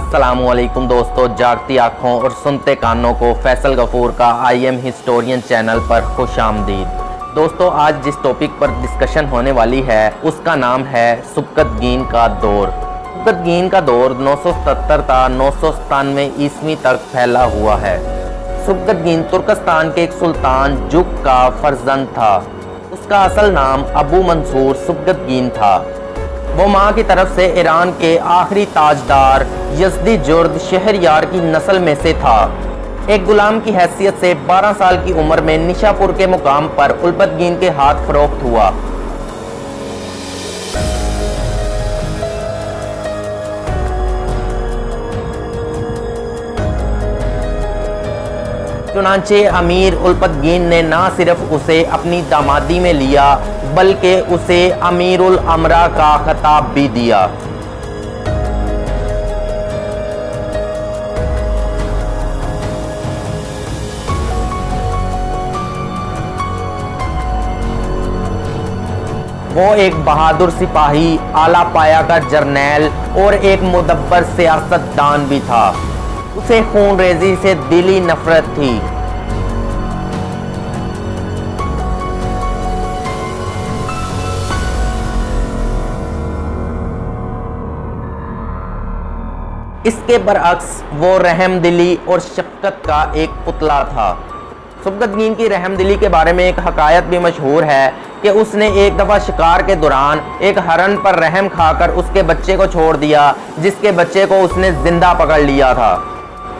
अस्सलामुअलैकुम दोस्तों, जागती आँखों और सुनते कानों को फैसल गफूर का आई एम हिस्टोरियन चैनल पर खुशामदीद। दोस्तों, आज जिस टॉपिक पर डिस्कशन होने वाली है उसका नाम है सुबकतगीन का दौर। सुबकतगीन का दौर 977 था 997 ईस्वी तक फैला हुआ है। सुबकतगीन तुर्कस्तान के एक सुल्तान जुग का फर्जंद था। उसका असल नाम अबू मंसूर सुबकतगीन था। वो माँ की तरफ से ईरान के आखिरी ताजदार यज़दी जुर्द शहरयार की नस्ल में से था। एक गुलाम की हैसियत से 12 साल की उम्र में निशापुर के मुकाम पर उल्पतगीन के हाथ फरोख्त हुआ। चुनांचे अमीर उल्पतगीन ने ना सिर्फ उसे अपनी दामादी में लिया बल्कि उसे अमीरुल अमरा का खिताब भी दिया। वो एक बहादुर सिपाही, आला पाया का जर्नैल और एक मुदब्बर सियासतदान भी था। उसे खूनरेजी से दिली नफरत थी। इसके बरअक्स वो रहमदिली और शफकत का एक पुतला था। सुबकतगीन की रहमदिली के बारे में एक हकायत भी मशहूर है कि उसने एक दफ़ा शिकार के दौरान एक हरन पर रहम खाकर उसके बच्चे को छोड़ दिया, जिसके बच्चे को उसने जिंदा पकड़ लिया था।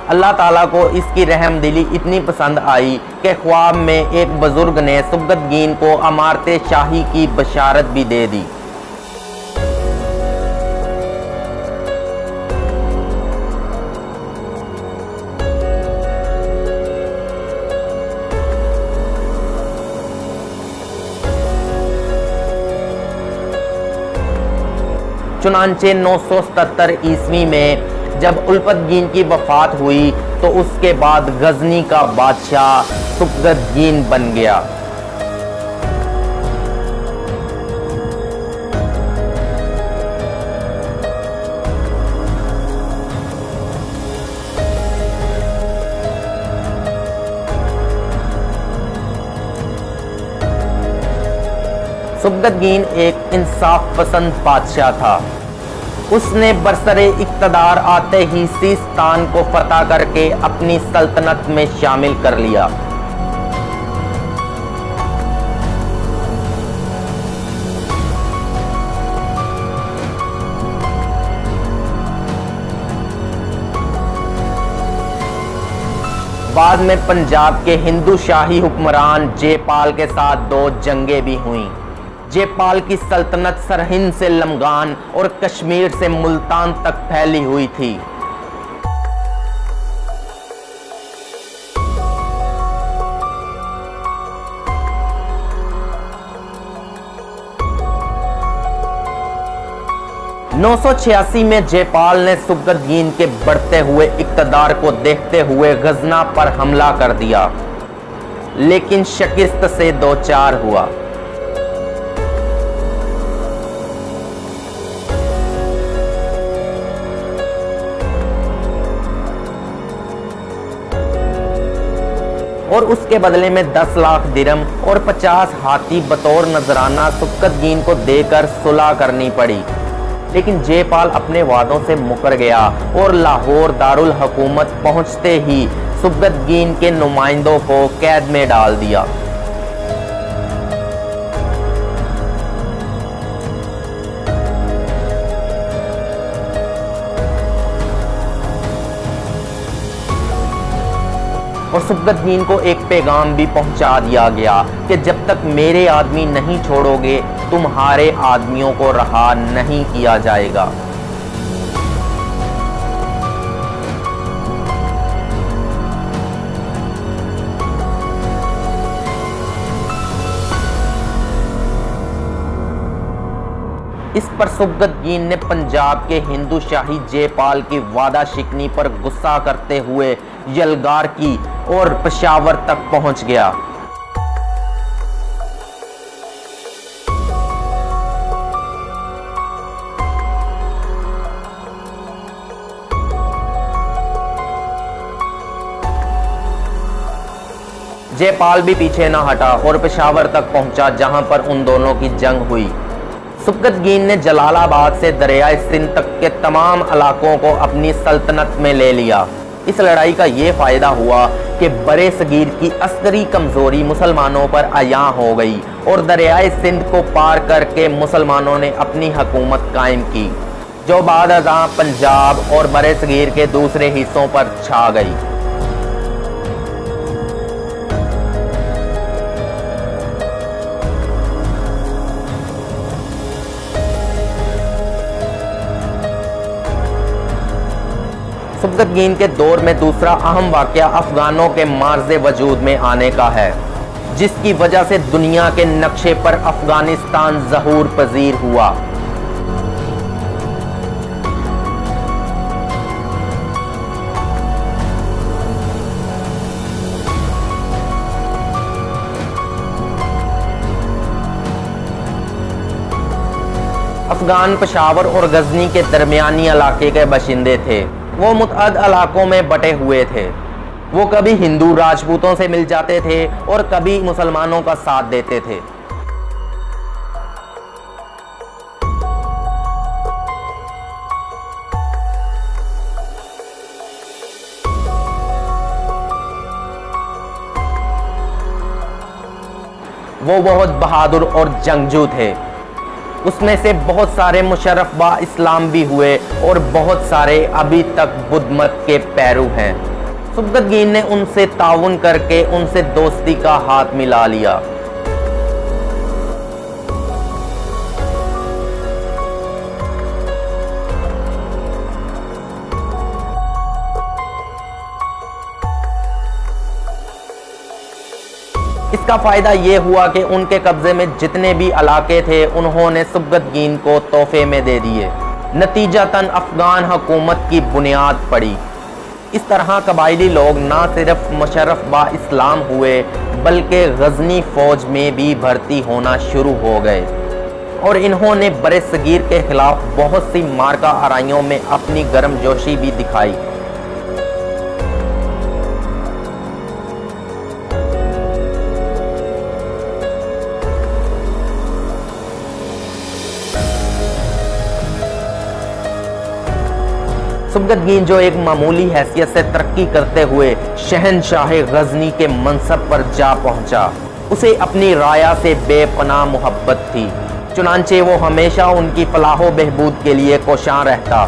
अल्लाह ताला को इसकी रहमदिली इतनी पसंद आई कि ख्वाब में एक बुजुर्ग ने सुबकतगीन को अमारत शाही की बशारत भी दे दी। चुनांचे 977 ईस्वी में जब उल्पतगीन की वफात हुई तो उसके बाद गजनी का बादशाह सुबकतगीन बन गया। सुबकतगीन एक इंसाफ पसंद बादशाह था। उसने बरसरे इक़्तिदार आते ही सिस्तान को फतह करके अपनी सल्तनत में शामिल कर लिया। बाद में पंजाब के हिंदू शाही हुक्मरान जयपाल के साथ 2 जंगें भी हुईं। जयपाल की सल्तनत सरहिंद से लमगान और कश्मीर से मुल्तान तक फैली हुई थी। (986) में जयपाल ने सुबकतगीन के बढ़ते हुए इक़्तिदार को देखते हुए गजना पर हमला कर दिया, लेकिन शिकस्त से दो चार हुआ। और उसके बदले में 10 लाख दिरम और 50 हाथी बतौर नजराना सुबकतगीन को देकर सुलह करनी पड़ी। लेकिन जयपाल अपने वादों से मुकर गया और लाहौर दारुल हुकूमत पहुंचते ही सुबकतगीन के नुमाइंदों को कैद में डाल दिया। और सुबकतगीन को एक पैगाम भी पहुंचा दिया गया कि जब तक मेरे आदमी नहीं छोड़ोगे तुम्हारे आदमियों को रहा नहीं किया जाएगा। इस पर सुबकतगीन ने पंजाब के हिंदू शाही जयपाल की वादा शिकनी पर गुस्सा करते हुए यलगार की और पेशावर तक पहुंच गया। जयपाल भी पीछे न हटा और पेशावर तक पहुंचा, जहां पर उन दोनों की जंग हुई। सुबकतगीन ने जलालाबाद से दरियाए सिंध तक के तमाम इलाकों को अपनी सल्तनत में ले लिया। इस लड़ाई का ये फ़ायदा हुआ कि बरे सगीर की अस्करी कमज़ोरी मुसलमानों पर आया हो गई और दरियाए सिंध को पार करके मुसलमानों ने अपनी हुकूमत कायम की, जो बाद अज़ां पंजाब और बरे सगीर के दूसरे हिस्सों पर छा गई। सुबकतगीन के दौर में दूसरा अहम वाक़या अफ़गानों के मार्ज़े वजूद में आने का है, जिसकी वजह से दुनिया के नक्शे पर अफ़गानिस्तान ज़हूर पजीर हुआ। अफ़गान पेशावर और गजनी के दरमियानी इलाके के बशिंदे थे। वो मुतअद्दिद इलाकों में बटे हुए थे। वो कभी हिंदू राजपूतों से मिल जाते थे और कभी मुसलमानों का साथ देते थे। वो बहुत बहादुर और जंगजू थे। उसमें से बहुत सारे मुशर्रफ बा इस्लाम भी हुए और बहुत सारे अभी तक बुद्ध मत के पैरू हैं। सुबकतगीन ने उनसे ताउन करके उनसे दोस्ती का हाथ मिला लिया। इसका फ़ायदा ये हुआ कि उनके कब्ज़े में जितने भी इलाके थे उन्होंने सुबकतगीन को तोहफे में दे दिए। नतीजतन अफ़गान हुकूमत की बुनियाद पड़ी। इस तरह कबायली लोग ना सिर्फ मुशर्रफ बा इस्लाम हुए बल्कि गजनी फ़ौज में भी भर्ती होना शुरू हो गए और इन्होंने बरे सगीर के ख़िलाफ़ बहुत सी मार्का आराइयों में अपनी गर्मजोशी भी दिखाई। सुबकतगीन जो एक मामूली हैसियत से तरक्की करते हुए शहनशाह गजनी के मनसब पर जा पहुंचा, उसे अपनी राया से बेपनाह मोहब्बत थी। चुनांचे वो हमेशा उनकी फलाह बहबूद के लिए कोशां रहता।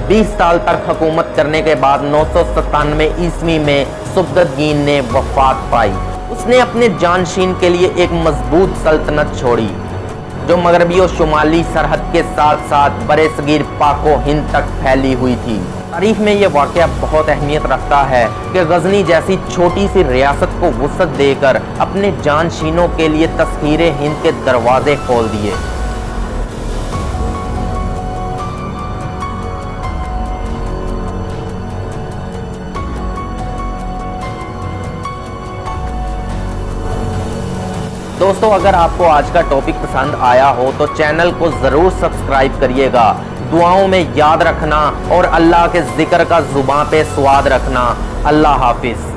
20 साल तक हुकूमत करने के बाद 997 ईस्वी में सुबकतगीन ने वफात पाई। उसने अपने जानशीन के लिए एक मजबूत सल्तनत छोड़ी, जो मगरबी और शुमाली सरहद के साथ साथ बरे सगीर पाको हिंद तक फैली हुई थी। तारीख में यह वाक़या बहुत अहमियत रखता है कि गजनी जैसी छोटी सी रियासत को वुसअत देकर अपने जानशीनों के लिए तस्खीरे हिंद के दरवाजे खोल दिए। दोस्तों, अगर आपको आज का टॉपिक पसंद आया हो तो चैनल को ज़रूर सब्सक्राइब करिएगा। दुआओं में याद रखना और अल्लाह के ज़िक्र का ज़ुबान पे स्वाद रखना। अल्लाह हाफिज़।